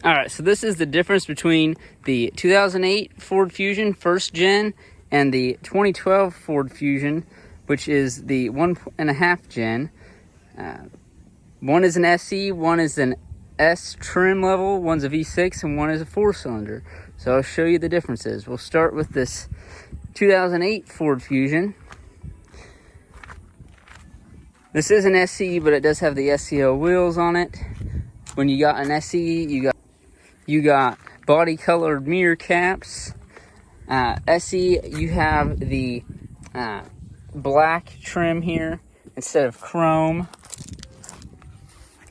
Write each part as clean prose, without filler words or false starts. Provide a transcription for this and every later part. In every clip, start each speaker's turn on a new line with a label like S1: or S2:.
S1: All right, so this is the difference between the 2008 Ford Fusion first gen and the 2012 Ford Fusion, which is the 1.5 gen. One is an SE, one is an S trim level, one's a V6, and one is a 4-cylinder. So I'll show you the differences. We'll start with this 2008 Ford Fusion. This is an SE, but it does have the SEO wheels on it. When you got an SE, you got body colored mirror caps. SE, you have the black trim here instead of chrome.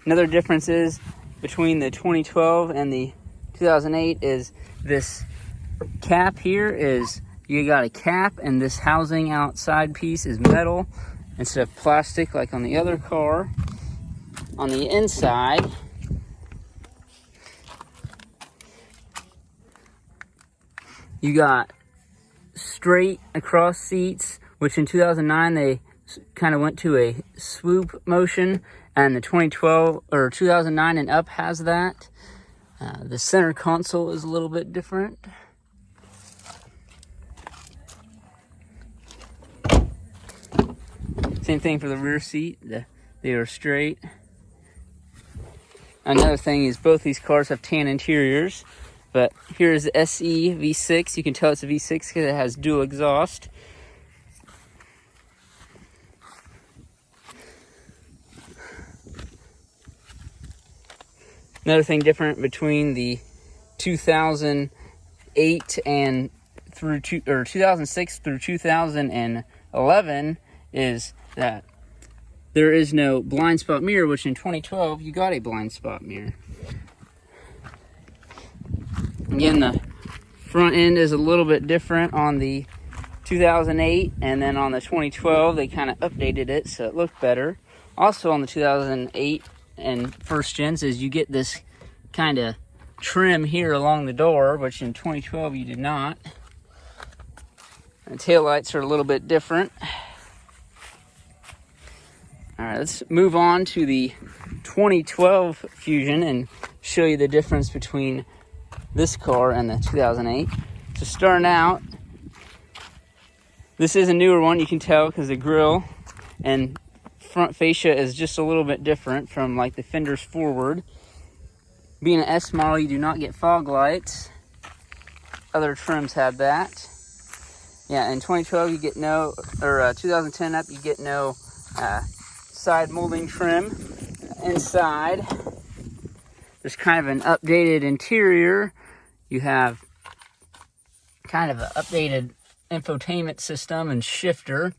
S1: Another difference is between the 2012 and the 2008 is this cap here is, you got a cap, and this housing outside piece is metal instead of plastic like on the other car. On the inside, you got straight across seats, which in 2009 they kind of went to a swoop motion, and the 2012 or 2009 and up has that. The center console is a little bit different. Same thing for the rear seat. They are straight. Another thing is both these cars have tan interiors, but here's the SE V6. You can tell it's a V6 because it has dual exhaust. Another thing different between the 2008 and 2006 through 2011 is that there is no blind spot mirror, which in 2012 you got a blind spot mirror. Again, the front end is a little bit different on the 2008, and then on the 2012 they kind of updated it so it looked better. Also on the 2008 and first gens is you get this kind of trim here along the door, which in 2012 you did not. The taillights are a little bit different. All right, let's move on to the 2012 Fusion and show you the difference between this car and the 2008. So starting out, this is a newer one. You can tell because the grille and front fascia is just a little bit different from like the fenders forward. Being an S model, you do not get fog lights. Other trims have that. Yeah, in 2012 you get no, or 2010 up you get no side molding trim. Inside, there's kind of an updated interior. You have kind of an updated infotainment system and shifter.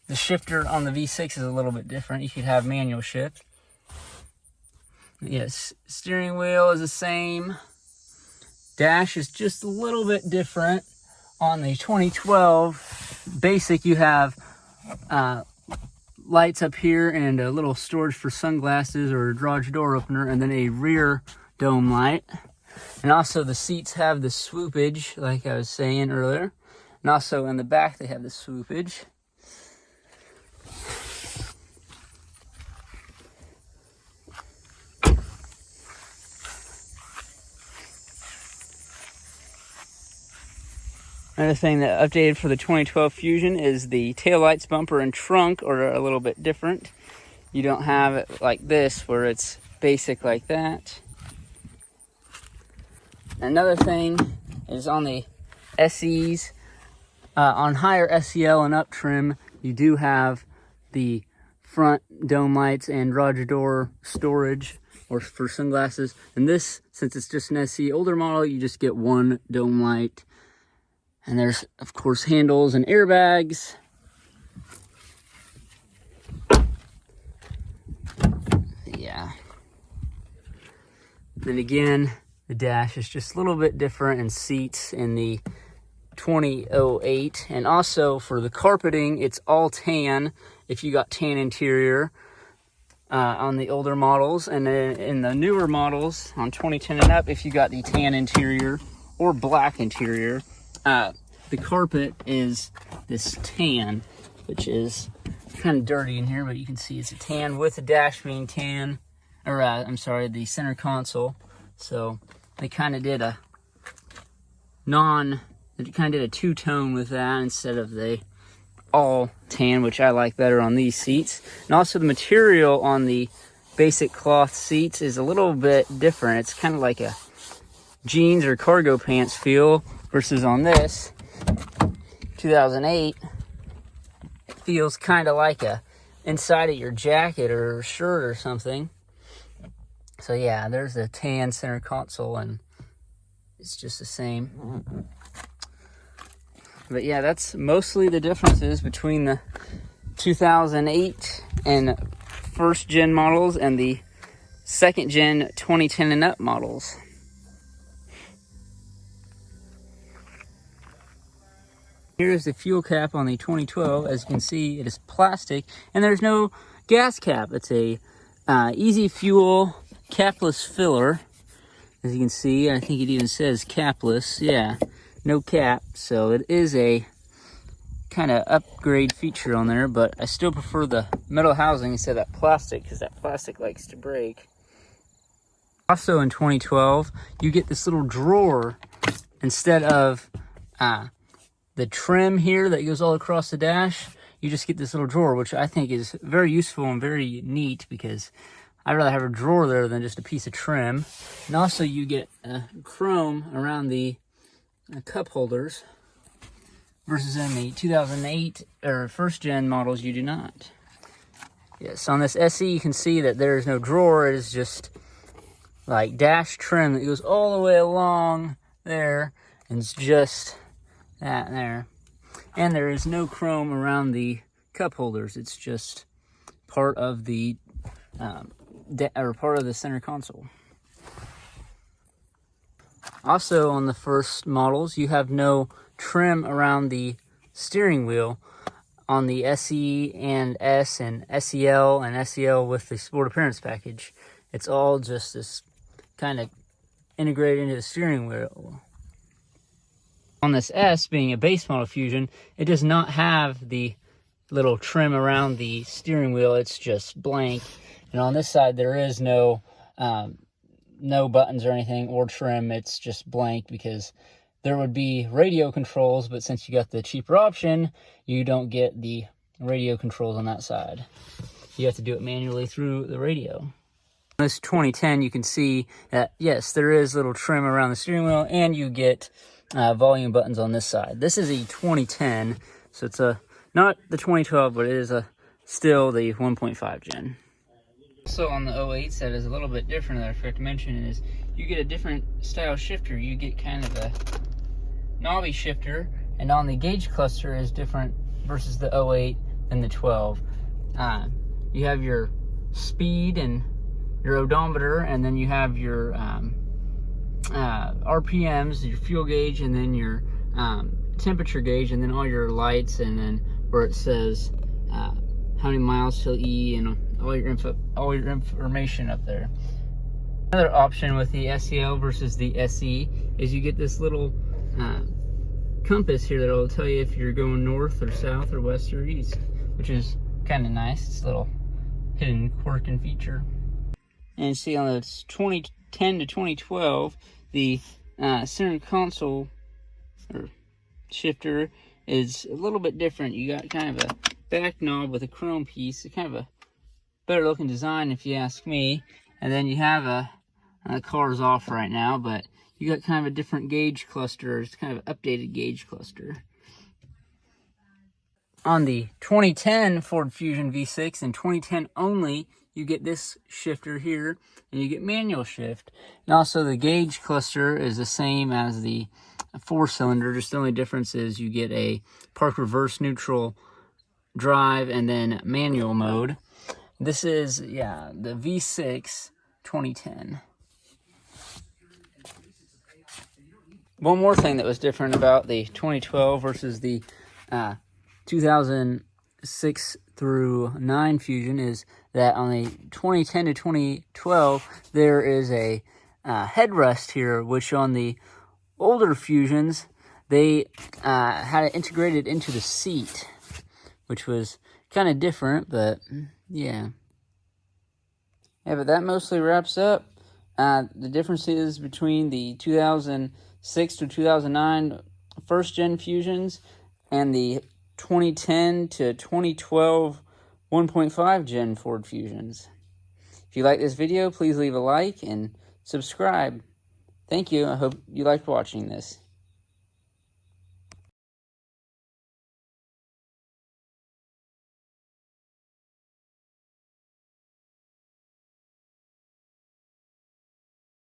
S1: The shifter on the V6 is a little bit different. You could have manual shift. Yes, steering wheel is the same. Dash is just a little bit different. On the 2012 basic, you have lights up here and a little storage for sunglasses or a garage door opener, and then a rear dome light. And also the seats have the swoopage, like I was saying earlier. And also in the back they have the swoopage. Another thing that updated for the 2012 Fusion is the taillights, bumper, and trunk are a little bit different. You don't have it like this where it's basic like that. Another thing is on the SEs, on higher SEL and up trim, you do have the front dome lights and garage door storage or for sunglasses. And this, since it's just an SE older model, you just get one dome light. And there's, of course, handles and airbags. Yeah. Then again, the dash is just a little bit different in seats in the 2008. And also for the carpeting, it's all tan if you got tan interior on the older models. And then in the newer models on 2010 and up, if you got the tan interior or black interior, the carpet is this tan, which is kind of dirty in here, but you can see it's a tan with the dash being tan, or I'm sorry, the center console So they kind of did a two-tone with that instead of the all tan, which I like better on these seats. And also the material on the basic cloth seats is a little bit different. It's kind of like a jeans or cargo pants feel, versus on this 2008, it feels kind of like a inside of your jacket or shirt or something. So yeah, there's the tan center console, and it's just the same. But yeah, that's mostly the differences between the 2008 and first gen models and the second gen 2010 and up models. Here's the fuel cap on the 2012. As you can see, it is plastic, and there's no gas cap. It's a easy fuel capless filler. As you can see, I think it even says capless. Yeah, no cap. So it is a kind of upgrade feature on there, but I still prefer the metal housing instead of that plastic, because that plastic likes to break. Also in 2012, you get this little drawer instead of the trim here that goes all across the dash. You just get this little drawer, which I think is very useful and very neat, because I'd rather have a drawer there than just a piece of trim. And also you get chrome around the cup holders, versus in the 2008 or first gen models you do not. Yes, on this SE you can see that there is no drawer. It is just like dash trim that goes all the way along there, and it's just that there. And there is no chrome around the cup holders. It's just part of the part of the center console. Also on the first models, you have no trim around the steering wheel. On the SE and S and SEL and SEL with the Sport Appearance package, it's all just this kind of integrated into the steering wheel. On this S, being a base model Fusion, it does not have the little trim around the steering wheel. It's just blank. And on this side, there is no buttons or anything or trim. It's just blank, because there would be radio controls, but since you got the cheaper option, you don't get the radio controls on that side. You have to do it manually through the radio. On this 2010, you can see that, yes, there is little trim around the steering wheel, and you get volume buttons on this side. This is a 2010, so it's not the 2012, but it is still the 1.5 gen. Also on the 08s, that is a little bit different that I forgot to mention, is you get a different style shifter. You get kind of a knobby shifter, and on the gauge cluster is different versus the 08 and the 12. You have your speed and your odometer, and then you have your RPMs, your fuel gauge, and then your temperature gauge, and then all your lights, and then where it says how many miles till E, and all your information up there. Another option with the SEL versus the SE is you get this little compass here that will tell you if you're going north or south or west or east, which is kind of nice. It's a little hidden quirk and feature. And you see on the 2010 to 2012, the center console or shifter is a little bit different. You got kind of a back knob with a chrome piece. It's kind of a better looking design if you ask me. And then you have the car's off right now, but you got kind of a different gauge cluster. It's kind of an updated gauge cluster. On the 2010 Ford Fusion V6 and 2010 only, you get this shifter here, and you get manual shift. And also the gauge cluster is the same as the 4-cylinder, just the only difference is you get a park reverse neutral drive and then manual mode. This is, yeah, the V6 2010. One more thing that was different about the 2012 versus the 2006 through 9 Fusion is that on the 2010 to 2012, there is a headrest here, which on the older Fusions, they had it integrated into the seat, which was kind of different, but yeah. Yeah, but that mostly wraps up The differences between the 2006 to 2009 first-gen Fusions and the 2010 to 2012 1.5 Gen Ford Fusions. If you like this video, please leave a like and subscribe. Thank you. I hope you liked watching this.